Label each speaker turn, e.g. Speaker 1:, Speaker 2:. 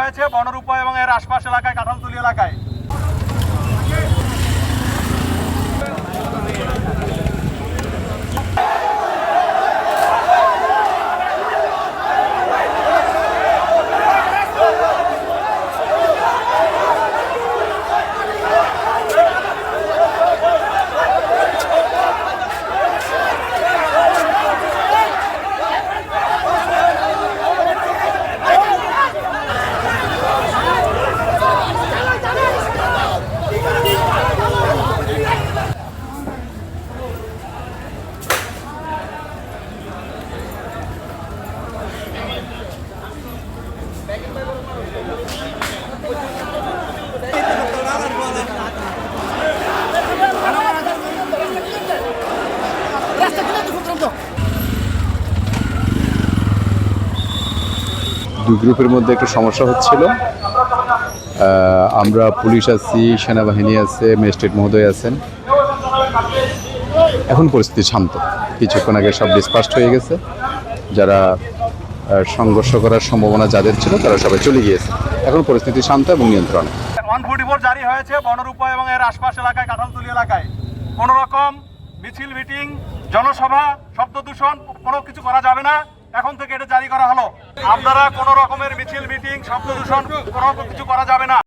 Speaker 1: হয়েছে বনরূপা এবং এর আশপাশ এলাকায়, কাঁঠালতলী এলাকায়।
Speaker 2: দুই গ্রুপের মধ্যে একটু সমস্যা হচ্ছিল। আমরা পুলিশ আছি, সেনাবাহিনী আছে, ম্যাজিস্ট্রেট মহোদয় আছেন। এখন পরিস্থিতি শান্ত। কিছুক্ষণ আগে সব ডিসপাস্ট হয়ে গেছে। যারা সংঘর্ষ করার সম্ভাবনা যাদের ছিল তারা সবাই চলে গিয়েছে। এখন পরিস্থিতি শান্ত এবং নিয়ন্ত্রণে।
Speaker 1: 144 জারি হয়েছে বনরূপা এবং এর আশপাশ এলাকায়, কাঁঠালতলী এলাকায়। কোনো রকম মিছিল, মিটিং, জনসভা, শব্দ দূষণ কোনো কিছু করা যাবে না। এখন থেকে এটা জারি করা হলো। আপনারা কোনো রকমের মিছিল, মিটিং, শব্দ দূষণ কোনো কিছু করা যাবে না।